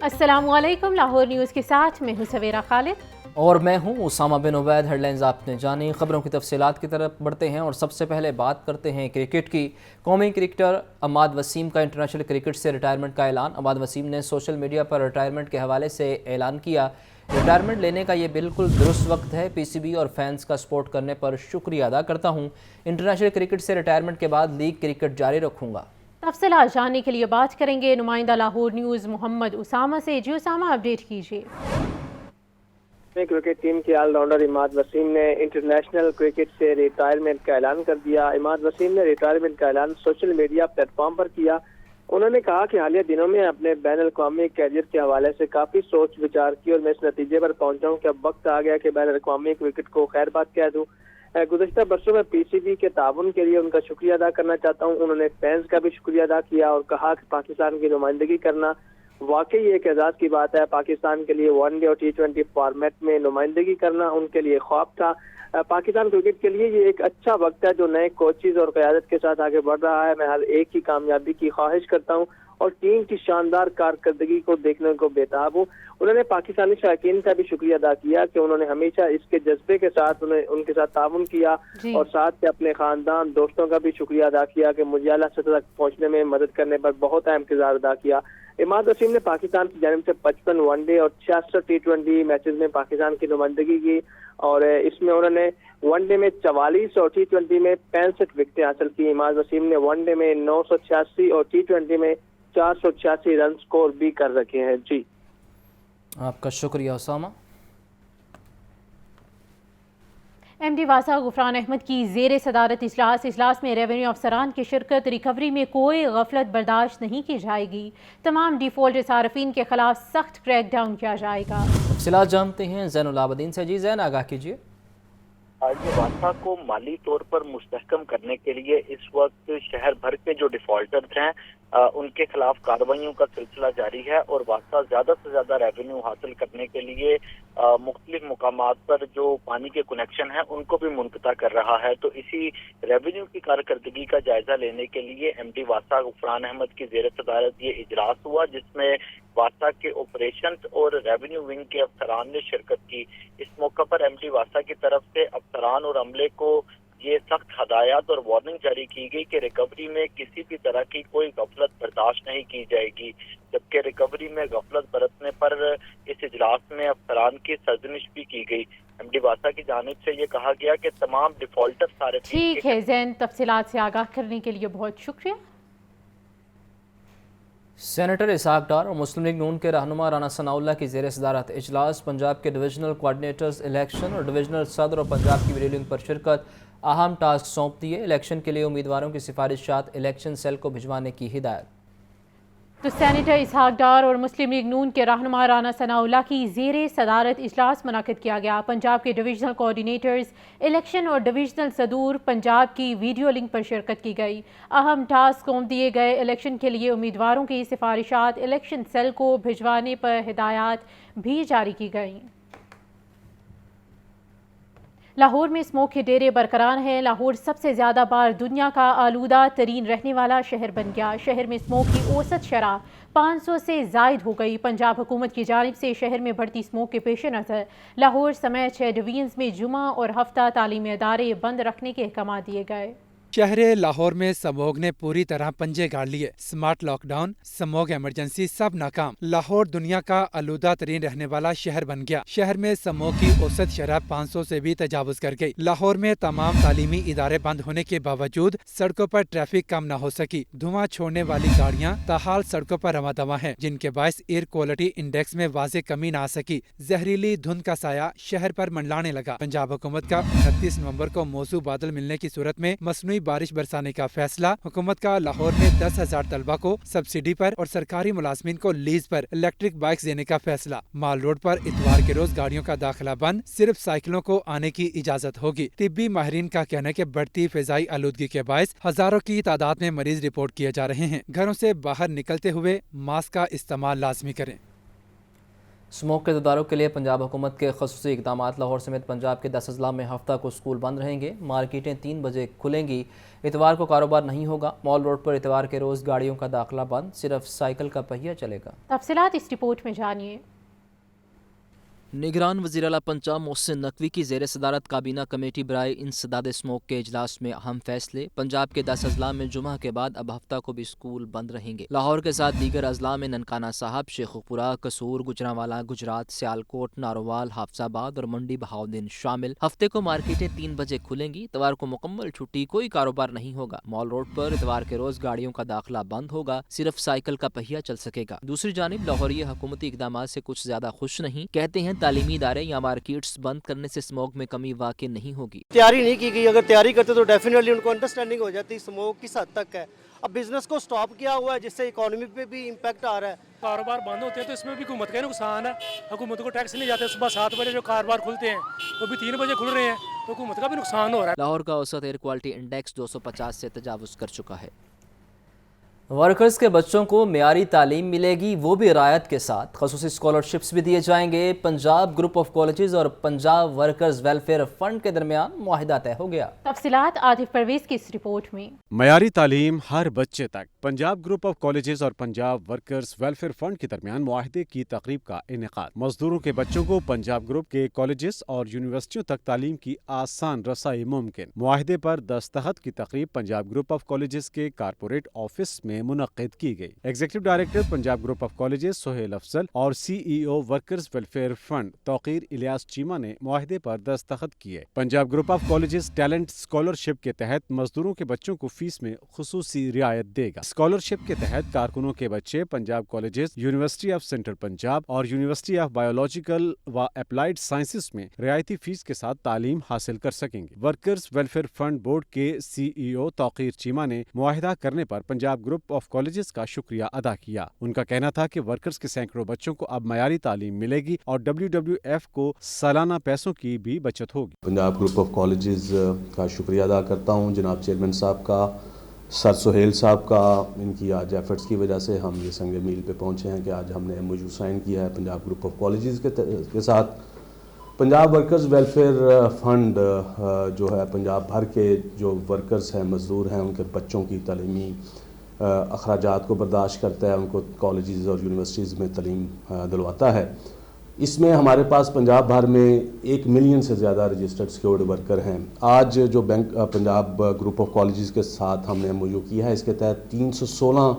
अस्सलाम वालेकुम। लाहौर न्यूज़ के साथ मैं हूं सवेरा खालिद और मैं हूं उसामा बिन उबैद। हेडलाइंस आपने जानी, खबरों की तफसीलात की तरफ बढ़ते हैं और सबसे पहले बात करते हैं क्रिकेट की। कौमी क्रिकेटर अमाद वसीम का इंटरनेशनल क्रिकेट से रिटायरमेंट का ऐलान। अमाद वसीम ने सोशल मीडिया पर रिटायरमेंट के हवाले से ऐलान किया। रिटायरमेंट लेने का ये बिल्कुल दुरुस्त वक्त है। पीसीबी और फैंस का सपोर्ट करने पर शुक्रिया अदा करता हूँ। इंटरनेशनल क्रिकेट से रिटायरमेंट के बाद लीग क्रिकेट जारी रखूँगा। तफसीलात जानने के लिए बात करेंगे नुमाइंदा लाहौर न्यूज़ मोहम्मद उसामा से। जी उसामा, अपडेट कीजिए। क्रिकेट टीम के ऑलराउंडर इमाद वसीम ने इंटरनेशनल क्रिकेट से रिटायरमेंट का ऐलान कर दिया। इमाद वसीम ने रिटायरमेंट का ऐलान सोशल मीडिया प्लेटफॉर्म पर किया। उन्होंने कहा कि हालिया दिनों में अपने बैन अल-अक़वामी कैरियर के हवाले से काफी सोच विचार की और मैं इस नतीजे पर पहुंचा हूं कि अब वक्त आ गया कि बैन अल-अक़वामी क्रिकेट को खैर बात कह दूं। गुज़श्ता बरसों में पीसीबी के ताउन के लिए उनका शुक्रिया अदा करना चाहता हूं। उन्होंने फैंस का भी शुक्रिया अदा किया और कहा कि पाकिस्तान की नुमाइंदगी करना वाकई एक एजाज की बात है। पाकिस्तान के लिए वनडे और T20 फॉर्मेट में नुमाइंदगी करना उनके लिए ख्वाब था। पाकिस्तान क्रिकेट के लिए ये एक अच्छा वक्त है जो नए कोचेज और क़यादत के साथ आगे बढ़ रहा है। मैं हर एक की कामयाबी की ख्वाहिश करता हूँ और टीम की शानदार कारकर्दगी को देखने को बेताब हूँ। उन्होंने पाकिस्तानी शायकीन का भी शुक्रिया अदा किया कि उन्होंने हमेशा इसके जज्बे के साथ उनके साथ ताउन किया और साथ में अपने खानदान दोस्तों का भी शुक्रिया अदा किया कि मुझे आला सतह तक पहुंचने में मदद करने पर बहुत अहम किरदार अदा किया। इमाद वसीम ने पाकिस्तान की जानिब से 55 वनडे और 66 T20 मैचेस में पाकिस्तान की नुमाइंदगी की और इसमें उन्होंने वनडे में 44 और T20 में 65 विकेटें हासिल की। इमाद वसीम ने वनडे में 986 और T20 में 486 रन स्कोर भी कर रखे हैं। जी, आपका शुक्रिया उसामा। MD वासा गुफरान अहमद की ज़ेर सदारत इजलास में रेवेन्यू अफसरान की शिरकत। रिकवरी में कोई गफलत बर्दाश्त नहीं की जाएगी। तमाम डिफॉल्ट सारफीन के खिलाफ सख्त क्रैक डाउन किया जाएगा। तफसीलात जानते हैं ज़ैनुल आबदीन से। जी ज़ैन, आगाह कीजिए। ये वासा को माली तौर पर मुस्तहकम करने के लिए इस वक्त शहर भर के जो डिफॉल्टर्स हैं उनके खिलाफ कार्रवाइयों का सिलसिला जारी है और वासा ज्यादा से ज्यादा रेवेन्यू हासिल करने के लिए मुख्तलिफ मुकामात पर जो पानी के कनेक्शन हैं उनको भी मुनक़ता कर रहा है। तो इसी रेवेन्यू की कारकर्दगी का जायजा लेने के लिए MD वासा गुफरान अहमद की ज़ेर सदारत ये इजलास हुआ जिसमें वासा के ऑपरेशंस और रेवेन्यू विंग के अफसरान ने शिरकत की। इस मौका पर MD वासा की तरफ से अफसरान और अमले को ये सख्त हदायत और वार्निंग जारी की गई कि रिकवरी में किसी भी तरह की कोई गफलत बर्दाश्त नहीं की जाएगी। जबकि रिकवरी में गफलत बरतने पर इस इजलास में अफसरान की सरजनिश भी की गई। MD वासा की जानिब से ये कहा गया कि तमाम डिफॉल्टर सारे ठीक है ज़ैन, तफसीलात से आगाह करने के लिए बहुत शुक्रिया। सेनेटर इसहाक डार और मुस्लिम लीग नून के रहनुमा राना सनाउल्लाह की ज़ेर सदारत इजलास। पंजाब के डिविजनल कोऑर्डिनेटर्स इलेक्शन और डिविजनल सदर और पंजाब की वीडियो लिंक पर शिरकत। अहम टास्क सौंप दिए। इलेक्शन के लिए उम्मीदवारों की सिफारिशात इलेक्शन सेल को भिजवाने की हिदायत। तो सेनेटर इसहाक डार और मुस्लिम लीग नून के रहनुमा राना सनाउल्लाह की ज़ेर सदारत इजलास मुनक़िद किया गया। पंजाब के डिविजनल कोऑर्डिनेटर्स इलेक्शन और डिविजनल सदूर पंजाब की वीडियो लिंक पर शिरकत की गई। अहम टास्क सौंप दिए गए। इलेक्शन के लिए उम्मीदवारों की सिफारिशात इलेक्शन सेल को भिजवाने पर हिदायत भी जारी की गई। लाहौर में स्मोक के डेरे बरकरार हैं। लाहौर सबसे ज़्यादा बार दुनिया का आलूदा तरीन रहने वाला शहर बन गया। शहर में स्मोक की औसत शरह 500 से ज़ायद हो गई। पंजाब हुकूमत की जानिब से शहर में बढ़ती स्मोक के पेश नज़र लाहौर समेत 6 डिवीजन्स में जुमा और हफ्ता तालीमी इदारे बंद रखने के अहकाम दिए गए। शहर लाहौर में स्मोग ने पूरी तरह पंजे गाड़ लिए। स्मार्ट लॉकडाउन, स्मोग इमरजेंसी सब नाकाम। लाहौर दुनिया का आलूदा तरीन रहने वाला शहर बन गया। शहर में स्मोग की औसत शरह 500 से भी तजावुज कर गई। लाहौर में तमाम तालीमी इदारे बंद होने के बावजूद सड़कों पर ट्रैफिक कम न हो सकी। धुआं छोड़ने वाली गाड़ियां ताहाल सड़कों पर रवा दवा हैं, जिनके बायस एयर क्वालिटी इंडेक्स में वाज़ेह कमी न आ सकी। जहरीली धुंध का साया शहर पर मंडलाने लगा। पंजाब हुकूमत का 29 नवंबर को मौसू बादल मिलने की सूरत में मसनूई बारिश बरसाने का फैसला। हुकूमत का लाहौर में 10,000 तलबा को सब्सिडी पर और सरकारी मुलाजमीन को लीज पर इलेक्ट्रिक बाइक्स देने का फैसला। माल रोड पर इतवार के रोज गाड़ियों का दाखिला बंद, सिर्फ साइकिलों को आने की इजाजत होगी। तिब्बी माहिरीन का कहना है कि बढ़ती फिजाई आलूदगी के बायस हजारों की तादाद में मरीज रिपोर्ट किए जा रहे हैं। घरों से बाहर निकलते हुए मास्क का इस्तेमाल लाजमी करें। اسموک کے تدارک کے لیے پنجاب حکومت کے خصوصی اقدامات۔ لاہور سمیت پنجاب کے 10 اضلاع میں ہفتہ کو اسکول بند رہیں گے، مارکیٹیں 3 بجے کھلیں گی، اتوار کو کاروبار نہیں ہوگا، مال روڈ پر اتوار کے روز گاڑیوں کا داخلہ بند، صرف سائیکل کا پہیہ چلے گا۔ تفصیلات اس رپورٹ میں جانیے۔ نگران وزیر اعلیٰ پنجاب محسن نقوی کی زیر صدارت کابینہ کمیٹی برائے انسداد اسموک کے اجلاس میں اہم فیصلے۔ پنجاب کے 10 اضلاع میں جمعہ کے بعد اب ہفتہ کو بھی اسکول بند رہیں گے۔ لاہور کے ساتھ دیگر اضلاع میں ننکانہ صاحب، شیخوپورہ، قصور، گجرانوالہ، گجرات، سیالکوٹ، ناروال، حافظ آباد اور منڈی بہاؤالدین شامل۔ ہفتے کو مارکیٹیں 3 بجے کھلیں گی، اتوار کو مکمل چھٹی، کوئی کاروبار نہیں ہوگا۔ مال روڈ پر اتوار کے روز گاڑیوں کا داخلہ بند ہوگا، صرف سائیکل کا پہیہ چل سکے گا۔ دوسری جانب لاہوری حکومتی اقدامات سے کچھ زیادہ خوش نہیں، کہتے ہیں تعلیمی ادارے یا مارکیٹس بند کرنے سے اسموک میں کمی واقع نہیں ہوگی۔ تیاری نہیں کی گئی، اگر تیاری کرتے تو ڈیفینیٹلی ان کو انڈرسٹینڈنگ ہو جاتی اسموک کس حد تک ہے۔ اب بزنس کو سٹاپ کیا ہوا ہے جس سے اکانومی پہ بھی امپیکٹ آ رہا ہے۔ کاروبار بند ہوتے ہیں تو اس میں بھی حکومت کا نقصان ہے، حکومت کو ٹیکس نہیں جاتے، صبح 7 بجے جو کاروبار کھلتے ہیں وہ بھی 3 بجے کھل رہے ہیں، تو حکومت کا بھی نقصان ہو رہا ہے۔ لاہور کا اوسط ایئر کوالٹی انڈیکس 250 سے تجاوز کر چکا ہے۔ ورکرز کے بچوں کو معیاری تعلیم ملے گی، وہ بھی رعایت کے ساتھ، خصوصی اسکالرشپس بھی دیے جائیں گے۔ پنجاب گروپ آف کالجز اور پنجاب ورکرز ویلفیئر فنڈ کے درمیان معاہدہ طے ہو گیا۔ تفصیلات عاطف پرویز کی اس رپورٹ میں۔ معیاری تعلیم ہر بچے تک۔ پنجاب گروپ آف کالجز اور پنجاب ورکرز ویلفیئر فنڈ کے درمیان معاہدے کی تقریب کا انعقاد۔ مزدوروں کے بچوں کو پنجاب گروپ کے کالجز اور یونیورسٹیوں تک تعلیم کی آسان رسائی ممکن۔ معاہدے پر دستخط کی تقریب پنجاب گروپ آف کالجز کے کارپوریٹ آفس میں منعقد کی گئی۔ Executive director Punjab group of colleges Sohail Afzal اور C E O workers welfare fund Tauqeer Ilyas Cheema نے معاہدے پر دستخط کیے۔ Punjab group of colleges talent scholarship کے تحت مزدوروں کے بچوں کو فیس میں خصوصی رعایت دے گا۔ اسکالرشپ کے تحت کارکنوں کے بچے Punjab colleges, university of central Punjab اور یونیورسٹی آف بایولوجیکل و اپلائیڈ سائنسز میں رعایتی فیس کے ساتھ تعلیم حاصل کر سکیں گے۔ ورکرز ویلفیئر فنڈ بورڈ کے سی ای او توقیر چیمہ نے معاہدہ کرنے پر پنجاب گروپ آف کالجز کا شکریہ ادا کیا۔ ان کا کہنا تھا کہ ورکرز کے سینکڑوں بچوں کو اب معیاری تعلیم ملے گی اور WWF کو سالانہ پیسوں کی بھی بچت ہوگی۔ پنجاب گروپ آف کالجز کا شکریہ ادا کرتا ہوں، جناب چیئرمین صاحب کا، سر سہیل صاحب کا، ان کی آج ایفرٹس کی وجہ سے ہم یہ سنگ میل پہ پہنچے ہیں کہ آج ہم نے MOU سائن کیا ہے پنجاب گروپ آف کالجز کے ساتھ۔ پنجاب ورکرز ویلفیئر فنڈ جو ہے پنجاب بھر کے جو ورکرز ہیں، مزدور ہیں، ان کے بچوں کی تعلیمی اخراجات کو برداشت کرتا ہے، ان کو کالجز اور یونیورسٹیز میں تعلیم دلواتا ہے۔ اس میں ہمارے پاس پنجاب بھر میں 1 ملین سے زیادہ رجسٹرڈ سیکورڈ ورکر ہیں۔ آج جو پنجاب گروپ آف کالجز کے ساتھ ہم نے MOU کیا ہے، اس کے تحت 316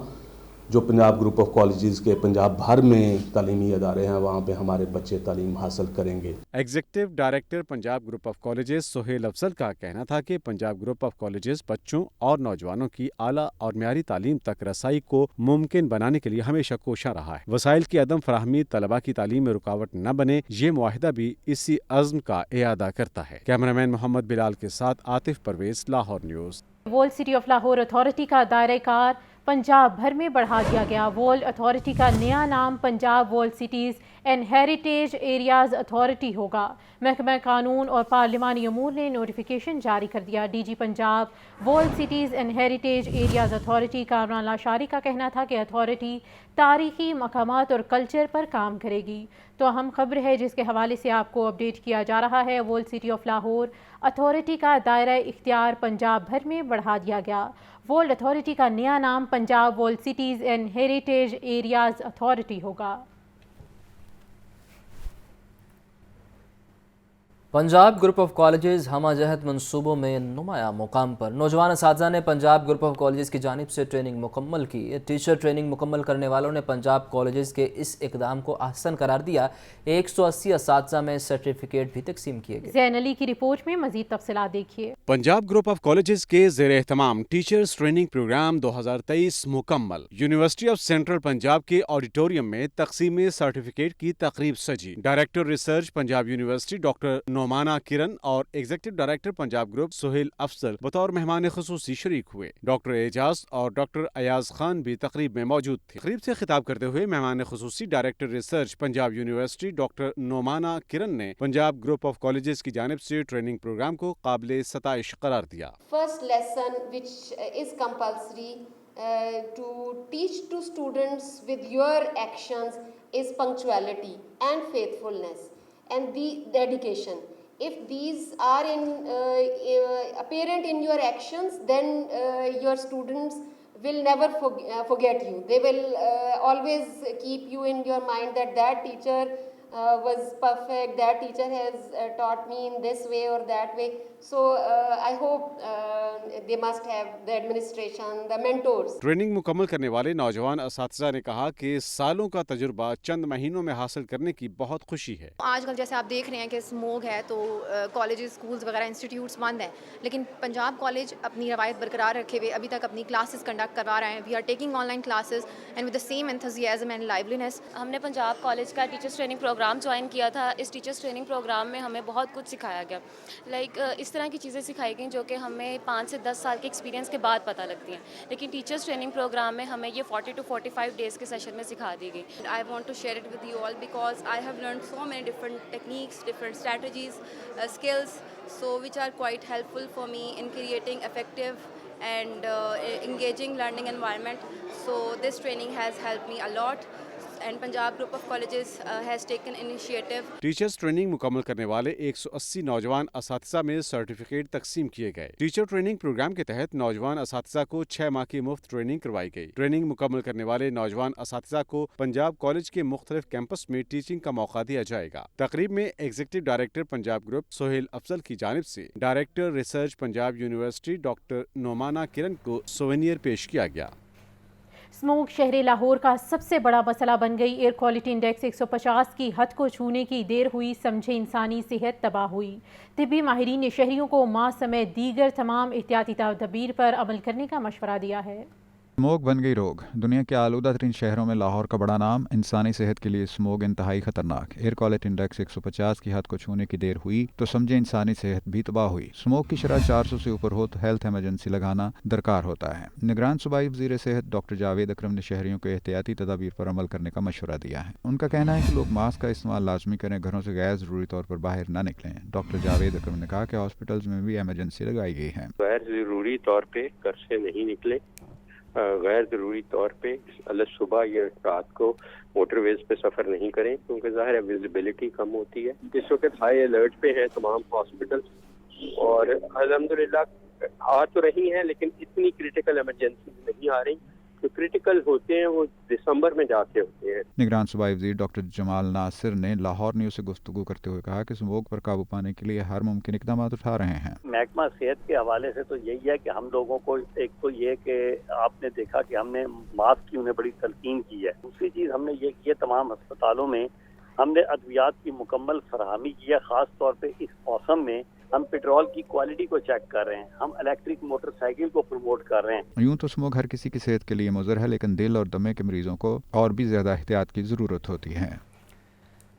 جو پنجاب گروپ آف کالجز کے پنجاب بھر میں تعلیمی ادارے ہیں، وہاں پہ ہمارے بچے تعلیم حاصل کریں گے۔ Executive director Punjab group of colleges Sohail Afzal کا کہنا تھا کہ پنجاب گروپ آف کالجز بچوں اور نوجوانوں کی اعلیٰ اور معیاری تعلیم تک رسائی کو ممکن بنانے کے لیے ہمیشہ کوشاں رہا ہے۔ وسائل کی عدم فراہمی طلباء کی تعلیم میں رکاوٹ نہ بنے، یہ معاہدہ بھی اسی عزم کا اعادہ کرتا ہے۔ کیمرامین محمد بلال کے ساتھ Atif Pervaiz, Lahore news. Walled city of Lahore authority کا دائرہ کار پنجاب بھر میں بڑھا دیا گیا۔ وولڈ اتھارٹی کا نیا نام Punjab walled cities and heritage areas authority ہوگا۔ محکمہ قانون اور پارلیمانی امور نے نوٹیفیکیشن جاری کر دیا۔ DG Punjab walled cities and heritage areas authority Kamran Lashari کا کہنا تھا کہ اتھارٹی تاریخی مقامات اور کلچر پر کام کرے گی۔ تو اہم خبر ہے جس کے حوالے سے آپ کو اپڈیٹ کیا جا رہا ہے، وولڈ سٹی آف لاہور اتھارٹی کا دائرہ اختیار پنجاب بھر میں بڑھا دیا گیا۔ وولڈ اتھارٹی کا نیا نام Punjab walled cities and heritage areas authority ہوگا۔ پنجاب گروپ آف کالجز ہمہ جہت منصوبوں میں نمایاں مقام پر۔ نوجوان اساتذہ نے پنجاب گروپ آف کالجز کی جانب سے ٹریننگ مکمل کی۔ ٹیچر ٹریننگ مکمل کرنے والوں نے پنجاب کالجز کے اس اقدام کو احسن قرار دیا۔ 180 اساتذہ میں سرٹیفکیٹ بھی تقسیم کیے گئے۔ زین علی کی رپورٹ میں مزید تفصیلات دیکھیے۔ پنجاب گروپ آف کالجز کے زیر اہتمام ٹیچرز ٹریننگ پروگرام 2023 مکمل۔ یونیورسٹی آف سینٹرل پنجاب کے آڈیٹوریم میں تقسیم سرٹیفکیٹ کی تقریب سجی۔ Director research Punjab university doctor Naumana Kiran اور executive director Punjab group Sohail Afzal بطور مہمان خصوصی شریک ہوئے۔ ڈاکٹر اعجاز اور ڈاکٹر ایاز خان بھی تقریب میں موجود تھے۔ تقریب سے خطاب کرتے ہوئے مہمان خصوصی director research Punjab university doctor Naumana Kiran نے پنجاب گروپ آف کالجز کی جانب سے ٹریننگ پروگرام کو قابل ستائش قرار دیا۔ First lesson which is compulsory to teach to students with your actions is punctuality and faithfulness and the dedication. If these are apparent in your actions, then your students will never forget you. They will always keep you in your mind that teacher was perfect, that teacher has taught me in this way or that way. So I hope they must have the administration, the mentors. Training मुकम्मल करने वाले नौजवान असातिज़ा ने कहा कि सालों का तजुर्बा चंद महीनों में हासिल करने की बहुत खुशी है। आजकल जैसे आप देख रहे हैं कि स्मोग है तो कॉलेजेस, स्कूल्स वगैरह इंस्टीट्यूट्स बंद हैं, लेकिन पंजाब कॉलेज अपनी रवायत बरकरार रखे हुए अभी तक अपनी क्लासेस कंडक्ट करवा रहे हैं. We are taking online classes and with the same enthusiasm and liveliness. हमने पंजाब कॉलेज का टीचर्स ट्रेनिंग प्रोग्राम ज्वाइन किया था. इस टीचर्स ट्रेनिंग प्रोग्राम में हमें बहुत कुछ सिखाया गया. इस तरह की चीज़ें सिखाई गई जो कि हमें 5 से 10 साल के एक्सपीरियंस के बाद पता लगती हैं, लेकिन टीचर्स ट्रेनिंग प्रोग्राम में हमें ये 40 to 45 डेज़ के सेशन में सिखा दी गई. I want to share it with you all because I have learned so many different techniques, different strategies, skills, so which are quite helpful for me in creating effective and engaging learning environment. So this training has helped me a lot. And Punjab Group of Colleges has taken initiative. Teachers training मुकम्मल करने वाले 180 नौजवान असातिज़ा में certificate तकसीम किए गए. Teacher training programme के तहत नौजवान असातिज़ा को 6 माह की मुफ्त ट्रेनिंग करवाई गई. ट्रेनिंग मुकम्मल करने वाले नौजवान असातिज़ा को पंजाब कॉलेज के मुख्तलिफ कैंपस में टीचिंग का मौका दिया जाएगा. तकरीब में executive director Punjab group Sohail Afzal की जानिब से director research Punjab university doctor Naumana Kiran को सोवेनियर पेश किया गया. स्मोक शहर लाहौर का सबसे बड़ा मसला बन गई. एयर क्वालिटी इंडेक्स 150 की हद को छूने की देर हुई, समझे इंसानी सेहत तबाह हुई. तिब्बी माहिरीन ने शहरियों को मास्क समेत दीगर तमाम एहतियाती तदबीर पर अमल करने का मशवरा दिया है. स्मोग बन गई रोग. दुनिया के आलूदा तरीन शहरों में लाहौर का बड़ा नाम. इंसानी सेहत के लिए स्मोग इंतहाई खतरनाक. एयर क्वालिटी इंडेक्स 150 की हद को छूने की देर हुई तो समझे इंसानी सेहत भी तबाह हुई. स्मोग की शरह 400 से ऊपर हो तो हेल्थ एमरजेंसी लगाना दरकार होता है. निगरान सूबाई वज़ीर सेहत डॉक्टर जावेद अकरम ने शहरियों को एहतियाती तदाबीर पर अमल करने का मशवरा दिया है. उनका कहना है कि लोग मास्क का इस्तेमाल लाजमी करें, घरों से गैर ज़रूरी तौर पर बाहर न निकलें. डॉक्टर जावेद अकरम ने कहा कि हॉस्पिटल्स में भी एमरजेंसी लगाई गई है. गैर ज़रूरी तौर पर घर से नहीं निकले, गैर ज़रूरी तौर पे सुबह या रात को मोटरवेज पे सफ़र नहीं करें क्योंकि ज़ाहिर है विजिबिलिटी कम होती है. इस वक्त हाई अलर्ट पे हैं तमाम हॉस्पिटल और अल्हम्दुलिल्लाह आ तो रही हैं लेकिन इतनी क्रिटिकल इमरजेंसी नहीं आ रही. जो क्रिटिकल होते हैं वो दिसंबर में जाके होते हैं. निगरान सूबाई वज़ीर डॉक्टर जमाल नासिर ने लाहौर न्यूज़ से गुफ्तगू करते हुए कहा कि स्मोग पर काबू पाने के लिए हर मुमकिन इक़दाम उठा रहे हैं. महकमा सेहत के हवाले से तो यही है कि हम लोगों को एक तो ये कि आपने देखा कि हमने मास्क की उन्हें बड़ी तलकीन की है. दूसरी चीज़ हमने ये की है तमाम अस्पतालों में हमने अद्वियात की मुकम्मल फराहमी की है. ख़ास तौर पर इस मौसम में हम पेट्रोल की क्वालिटी को चेक कर रहे हैं, हम इलेक्ट्रिक मोटरसाइकिल को प्रमोट कर रहे हैं. यूँ तो स्मोग हर किसी की सेहत के लिए मुज़र है, लेकिन दिल और दमे के मरीजों को और भी ज़्यादा एहतियात की ज़रूरत होती है.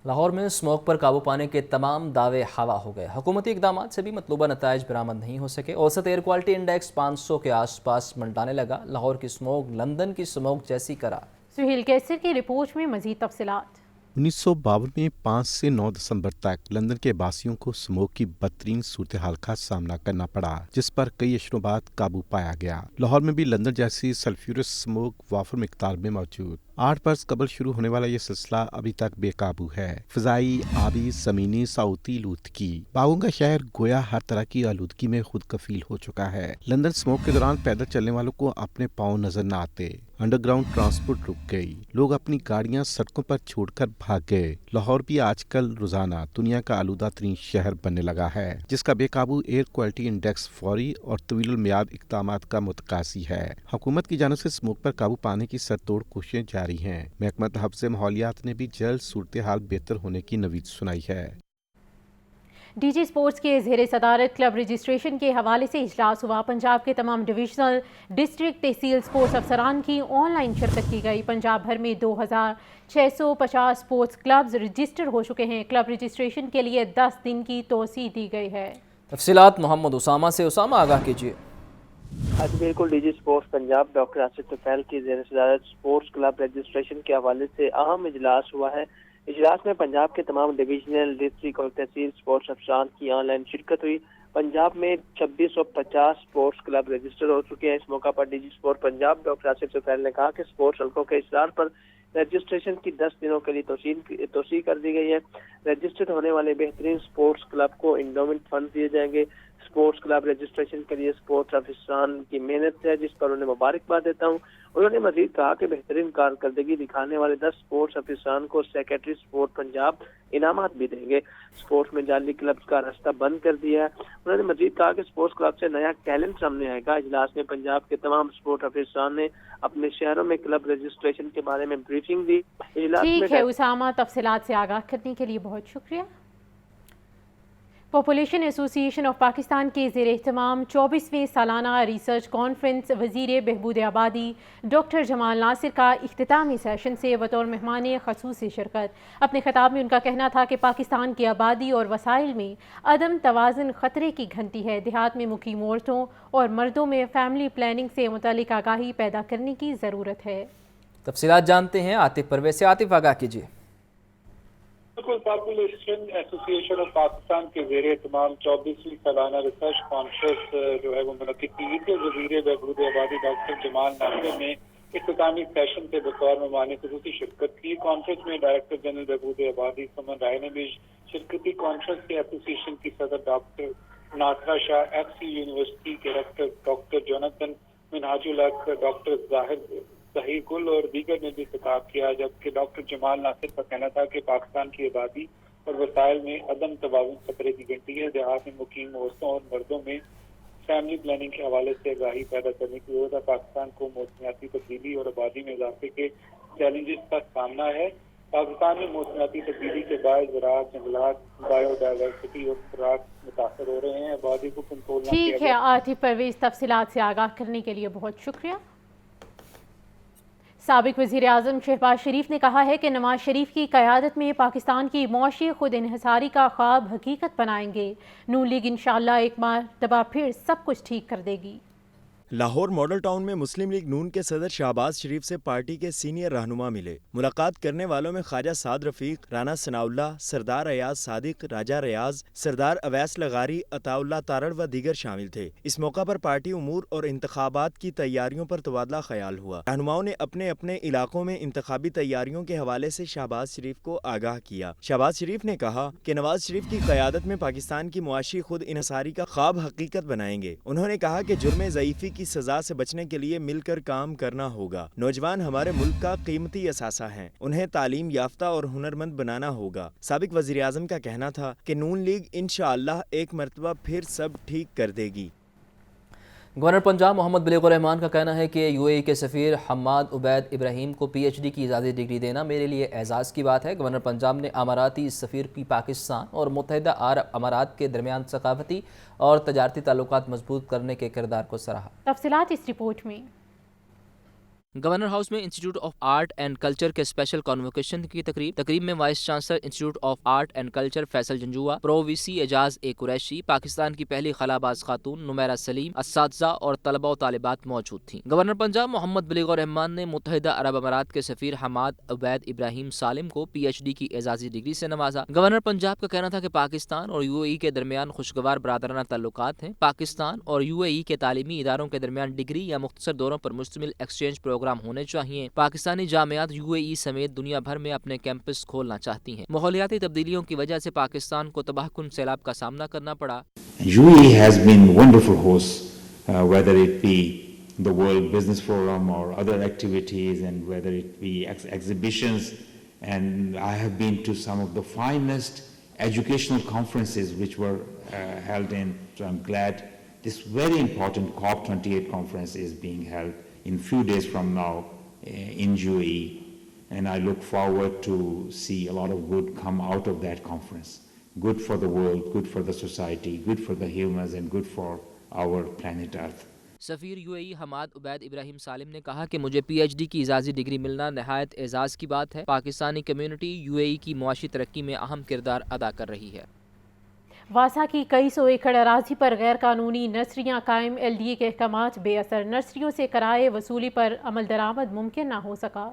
लाहौर में स्मोक पर काबू पाने के तमाम दावे हवा हो गए. हुकूमती इक़दाम से भी मतलूबा नताइज बरामद नहीं हो सके. औसत एयर क्वालिटी इंडेक्स 500 के आसपास मंडराने लगा. लाहौर की स्मोक लंदन की स्मोक जैसी करार. सुहेल कैसर की रिपोर्ट में मज़ीद तफसीलात. 1952 में 5 से 9 दिसंबर तक लंदन के बासियों को स्मोक की बदतरीन सूरत हाल का सामना करना पड़ा, जिस पर कई अशरों बाद काबू पाया गया. लाहौर में भी लंदन जैसी सल्फ्यूरस स्मोक वाफर मिकदार में मौजूद. 8 बरस कबल शुरू होने वाला ये सिलसिला अभी तक बेकाबू है. फिजाई, आबी, जमीनी, साउती लूदगी. बागों का शहर गोया हर तरह की आलूदगी में खुद कफील हो चुका है. लंदन स्मोक के दौरान पैदल चलने वालों को अपने पाँव नजर न आते. अंडरग्राउंड ट्रांसपोर्ट रुक गई. लोग अपनी गाड़ियां सड़कों पर छोड़कर भाग गए. लाहौर भी आजकल रोजाना दुनिया का आलूदा तरीन शहर बनने लगा है, जिसका बेकाबू एयर क्वालिटी इंडेक्स फौरी और तवील मियाद इक़दाम का मुतकासी है. हुकूमत की जानिब से स्मोक पर काबू पाने की सरतोड़ कोशिशें जारी हैं. महकमा तहफ़्ज़ुज़ माहौलियात ने भी जल्द सूरत हाल बेहतर होने की नवीद सुनाई है. डीजी स्पोर्ट्स के ज़ेर सदारत क्लब रजिस्ट्रेशन के हवाले से इजलास हुआ. पंजाब के तमाम डिविजनल, डिस्ट्रिक्ट, तहसील स्पोर्ट्स अफसरान की ऑनलाइन शिरकत की गई. पंजाब भर में 2650 स्पोर्ट्स क्लब्स रजिस्टर हो चुके हैं. क्लब रजिस्ट्रेशन के लिए 10 दिन की तोसी दी गई है. तफसीलात मोहम्मद उसामा से. उसामा, आगाह कीजिए. आज बिल्कुल DG sports Punjab doctor Asif Tufail की ज़ेर सदारत स्पोर्ट्स क्लब रजिस्ट्रेशन के हवाले से अहम इजलास हुआ है. इजलास में पंजाब के तमाम डिविजनल, डिस्ट्रिक्ट और तहसील स्पोर्ट्स अफसरान की ऑनलाइन शिरकत हुई. पंजाब में 2650 स्पोर्ट्स क्लब रजिस्टर हो चुके हैं। इस मौका पर DG sport Punjab doctor Asif Sufail ने कहा कि स्पोर्ट्स हल्कों के इसरार पर रजिस्ट्रेशन की 10 दिनों के लिए तोसी कर दी गई है। रजिस्टर्ड होने वाले बेहतरीन स्पोर्ट्स क्लब को इंडोमेंट फंड दिए जाएंगे। स्पोर्ट्स क्लब रजिस्ट्रेशन के लिए स्पोर्ट्स अफसरान की मेहनत है, जिस पर उन्हें मुबारकबाद देता हूँ। उन्होंने मजीद कहा कि बेहतरीन कारकर्दगी दिखाने वाले 10 स्पोर्ट्स अफसरान को सेक्रेटरी स्पोर्ट पंजाब इनामात भी देंगे। स्पोर्ट्स में जाली क्लब का रास्ता बंद कर दिया है। उन्होंने मजीद कहा कि स्पोर्ट्स क्लब से नया टैलेंट सामने आएगा। इजलास में पंजाब के तमाम स्पोर्ट्स अफसरान ने अपने शहरों में क्लब रजिस्ट्रेशन के बारे में ब्रीफिंग दी। ठीक है उसामा, तफसीलात से आगाह करने के लिए बहुत शुक्रिया। पॉपुलेशन एसोसिएशन ऑफ पाकिस्तान के ज़ेर एहतमाम 24वें सालाना रिसर्च कॉन्फ्रेंस वज़ीर बहबूद आबादी डॉक्टर जमाल नासिर का इख्तितामी सेशन से बतौर मेहमान ख़ुसूसी शिरकत। अपने खिताब में उनका कहना था कि पाकिस्तान की आबादी और वसाइल में अदम तवाज़ुन ख़तरे की घंटी है। देहात में मुकीम औरतों और मर्दों में फैमिली प्लानिंग से मुतालिक आगाही पैदा करने की ज़रूरत है। तफसीलात जानते हैं आतिफ परवेज से। आतिफ, आगाह कीजिए। बिल्कुल, पॉपुलेशन एसोसिएशन ऑफ पाकिस्तान के ज़ेर एहतमाम 24वीं सालाना रिसर्च कॉन्फ्रेंस जो है वो मुनक़िद की गई थी। वज़ीर बहबूद आबादी डॉक्टर जमाल नासिर ने इख्तितामी सेशन से बतौर मेहमान ख़ुसूसी शिरकत की। कॉन्फ्रेंस में डायरेक्टर जनरल बहबूद आबादी सुमन राय ने भी शिरकत की। कॉन्फ्रेंस के एसोसिएशन की सदर डॉक्टर नासरा शाह, FC यूनिवर्सिटी के रेक्टर डॉक्टर जोनाथन मिनहाजुल हक, डॉक्टर जाहिर सही गुल और दीगर ने भी खिताब किया। जबकि डॉक्टर जमाल नासिर का कहना था कि पाकिस्तान की आबादी और वसाइल में अदम तवाज़ुन खतरे की घंटी है। देहात में मुकीम औरतों और मर्दों में फैमिली प्लानिंग के हवाले से आगाही पैदा करने की जरूरत है। पाकिस्तान को मौसमियाती तब्दीली और आबादी में इजाफे के चैलेंजेस का सामना है। पाकिस्तान में मौसमियाती तब्दीली के बाद ज़राअत, जंगलात, बायोडाइवर्सिटी और खुराक मुतासर हो रहे हैं। आबादी को कंट्रोल ठीक है आतिफ परवेज, तफसीलात से आगाह करने के लिए बहुत शुक्रिया। साबिक वज़ीर आज़म शहबाज शरीफ ने कहा है कि नवाज शरीफ की क़यादत में पाकिस्तान की मुआशी खुद इन्हिसारी का ख्वाब हकीकत बनाएंगे। नून लीग इंशाअल्लाह एक मरतबा फिर सब कुछ ठीक कर देगी। लाहौर मॉडल टाउन में मुस्लिम लीग नून के सदर शहबाज शरीफ से पार्टी के सीनियर रहनुमा मिले। मुलाकात करने वालों में ख्वाजा साद रफीक, राना सनाउल्लाह, सरदार अयाज सादिक, राजा रियाज, सरदार अवैस लगारी, अताउल्लाह तारड़ व दीगर शामिल थे। इस मौका पर पार्टी उमूर और इंतखाबात की तैयारियों पर तबादला ख्याल हुआ। रहनुमाओं ने अपने अपने इलाकों में इंतखाबी तैयारियों के हवाले से शहबाज शरीफ को आगाह किया। शहबाज शरीफ ने कहा कि नवाज शरीफ की क़यादत में पाकिस्तान की मुआशी खुद इन्हिसारी का ख्वाब हकीकत बनाएंगे। उन्होंने कहा कि जुर्म ज़ईफ़ी की सजा से बचने के लिए मिलकर काम करना होगा। नौजवान हमारे मुल्क का कीमती असासा हैं, उन्हें तालीम याफ्ता और हुनरमंद बनाना होगा। साबिक वज़ीर आज़म का कहना था कि नून लीग इंशाअल्लाह एक मरतबा फिर सब ठीक कर देगी। गवर्नर पंजाब मोहम्मद बलीग़ुर रहमान का कहना है कि UAE के सफ़ीर हम्माद उबैद इब्राहिम को PhD की इजाज़ती डिग्री देना मेरे लिए एजाज़ की बात है। गवर्नर पंजाब ने अमाराती सफ़ीर की पाकिस्तान और मुत्तहिदा अरब अमारात के दरमियान सकाफ़ती और तजारती ताल्लुकात मजबूत करने के किरदार को सराहा। तफसीलात इस रिपोर्ट में। गवर्नर हाउस में institute of art and culture के स्पेशल कॉन्वोकेशन की तकरीब में vice chancellor institute of art and culture Faisal Janjua, pro VC Ejaz A Qureshi, Pakistan की पहली खलाबाज खातून नुमैरा सलीम, असातिज़ा और तलबा व तालिबात मौजूद थीं। गवर्नर पंजाब मोहम्मद बलीग़ुर रहमान ने मुत्तहिदा अरब अमारात के सफ़ीर हम्माद उबैद इब्राहिम सालिम को PhD की एजाज़ी डिग्री से नवाजा। गवर्नर पंजाब का कहना था कि पाकिस्तान और UAE के दरमियान खुशगवार बरादराना ताल्लुकात हैं। पाकिस्तान और UAE के तालीमी इदारों के दरमियान डिग्री या मुख्तसर दौरों पर मुश्तमिल एक्सचेंज प्रोग्राम होने चाहिए। पाकिस्तानी जामियात UAE समेत दुनिया भर में अपने कैंपस खोलना चाहती हैं। माहौलियाती तब्दीलियों की वजह से पाकिस्तान को तबाहकुन सैलाब का सामना करना पड़ा। UAE has been wonderful host, whether it be the World Business Forum or other activities, and whether it be exhibitions, and I have been to some of the finest educational conferences which were held in. So I'm glad this very important COP28 conference is being held in few days from now in UAE, and I look forward to see a lot of good come out of that conference. Good for the world, good for the society, good for the humans, and good for our planet Earth. Safeer UAE Hammad Ubaid Ibrahim सालिम ने कहा कि मुझे PhD की इजाज़ी degree मिलना नहायत एजाज़ की बात है। पाकिस्तानी कम्युनिटी UAE की मुआशी तरक्की में अहम किरदार अदा कर रही है। वासा की कई सौ एकड़ अराजी पर गैर कानूनी नर्सरियाँ कायम, LDA के अहकामात बेअसर, नर्सरियों से किराए वसूली पर अमल दरामद मुमकिन न हो सका।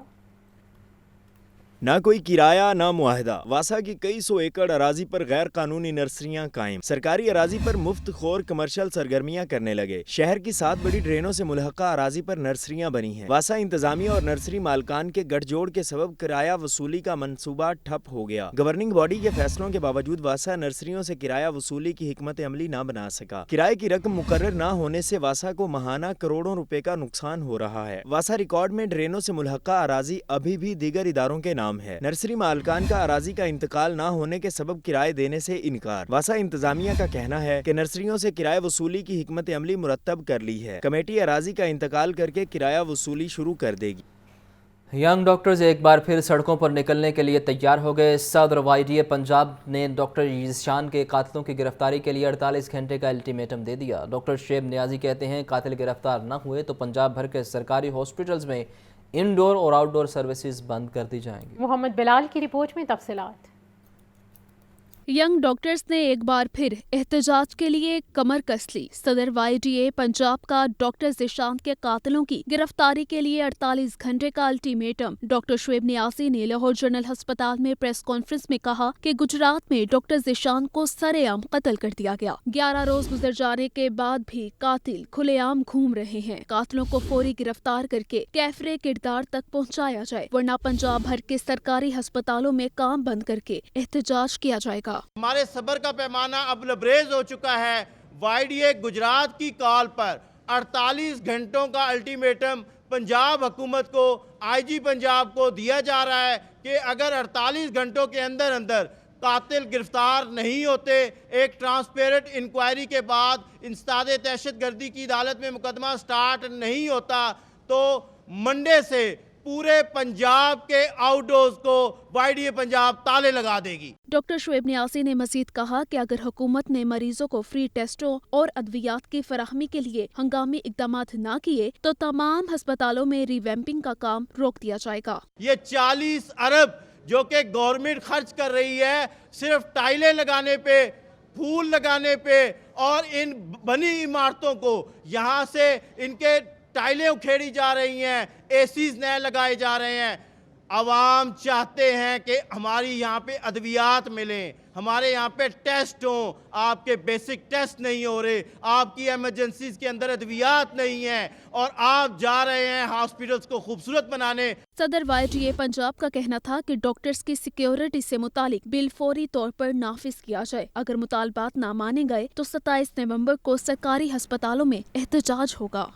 نہ کوئی کرایہ نہ معاہدہ، واسا کی کئی سو ایکڑ اراضی پر غیر قانونی نرسریاں قائم، سرکاری اراضی پر مفت خور کمرشل سرگرمیاں کرنے لگے، شہر کی 7 بڑی ڈرینوں سے ملحقہ اراضی پر نرسریاں بنی ہیں، واسا انتظامیہ اور نرسری مالکان کے گٹھ جوڑ کے سبب کرایہ وصولی کا منصوبہ ٹھپ ہو گیا۔ گورننگ باڈی کے فیصلوں کے باوجود واسا نرسریوں سے کرایہ وصولی کی حکمت عملی نہ بنا سکا، کرائے کی رقم مقرر نہ ہونے سے واسا کو ماہانہ کروڑوں روپے کا نقصان ہو رہا ہے۔ واسا ریکارڈ میں ڈرینوں سے ملحقہ اراضی ابھی بھی دیگر اداروں کے نام ہے، نرسری مالکان کا اراضی کا انتقال نہ ہونے کے سبب کرائے دینے سے انکار، واسا انتظامیہ کا کہنا ہے کہ نرسریوں سے کرائے وصولی کی حکمت عملی مرتب کر لی ہے، کمیٹی اراضی کا انتقال کر کے کرایہ وصولی شروع کر دے گی۔ ینگ ڈاکٹرز ایک بار پھر سڑکوں پر نکلنے کے لیے تیار ہو گئے۔ صدر YDA پنجاب نے ڈاکٹر ذیشان کے قاتلوں کی گرفتاری کے لیے 48 گھنٹے کا الٹیمیٹم دے دیا۔ ڈاکٹر شعیب نیازی کہتے ہیں قاتل گرفتار نہ ہوئے تو پنجاب بھر کے سرکاری ہاسپٹلز میں انڈور اور آؤٹ ڈور سروسز بند کر دی جائیں گی۔ محمد بلال کی رپورٹ میں تفصیلات۔ ینگ ڈاکٹرز نے ایک بار پھر احتجاج کے لیے کمر کس لی۔ صدر YDA پنجاب کا ڈاکٹر ذیشان کے قاتلوں کی گرفتاری کے لیے 48 گھنٹے کا الٹیمیٹم۔ ڈاکٹر شعیب نیازی نے لاہور جنرل ہسپتال میں پریس کانفرنس میں کہا کہ گجرات میں ڈاکٹر ذیشان کو سرے عام قتل کر دیا گیا، 11 روز گزر جانے کے بعد بھی قاتل کھلے عام گھوم رہے ہیں۔ قاتلوں کو فوری گرفتار کر کے کیفرے کردار تک پہنچایا جائے ورنہ پنجاب بھر کے سرکاری ہسپتالوں میں کام بند کر کے احتجاج کیا جائے گا۔ ہمارے صبر کا پیمانہ اب لبریز ہو چکا ہے۔ YDA گجرات کی کال پر 48 گھنٹوں کا الٹیمیٹم پنجاب حکومت کو، IG پنجاب کو دیا جا رہا ہے کہ اگر 48 گھنٹوں کے اندر قاتل گرفتار نہیں ہوتے، ایک ٹرانسپیرنٹ انکوائری کے بعد انسداد دہشت گردی کی عدالت میں مقدمہ سٹارٹ نہیں ہوتا، تو منڈے سے پورے پنجاب کے آؤٹ ڈورز کو YDA پنجاب تالے لگا دے گی۔ ڈاکٹر شعیب نیازی نے مزید کہا کہ اگر حکومت نے مریضوں کو فری ٹیسٹوں اور ادویات کی فراہمی کے لیے ہنگامی اقدامات نہ کیے تو تمام ہسپتالوں میں ری ویمپنگ کا کام روک دیا جائے گا۔ یہ 40 ارب جو کہ گورنمنٹ خرچ کر رہی ہے صرف ٹائلیں لگانے پہ، پھول لگانے پہ، اور ان بنی عمارتوں کو یہاں سے ان کے ٹائلیں اکھیڑی جا رہی ہیں، ACs نئے لگائے جا رہے ہیں۔ عوام چاہتے ہیں کہ ہماری یہاں پہ ادویات ملیں، ہمارے یہاں پہ ٹیسٹ ہوں، آپ کے بیسک ٹیسٹ نہیں ہو رہے، آپ کی ایمرجنسیز کے اندر ادویات نہیں ہیں، اور آپ جا رہے ہیں ہاسپٹلز کو خوبصورت بنانے۔ صدر YDA پنجاب کا کہنا تھا کہ ڈاکٹرز کی سیکیورٹی سے متعلق بل فوری طور پر نافذ کیا جائے، اگر مطالبات نہ مانے گئے تو 27 نومبر کو سرکاری ہسپتالوں میں احتجاج ہوگا۔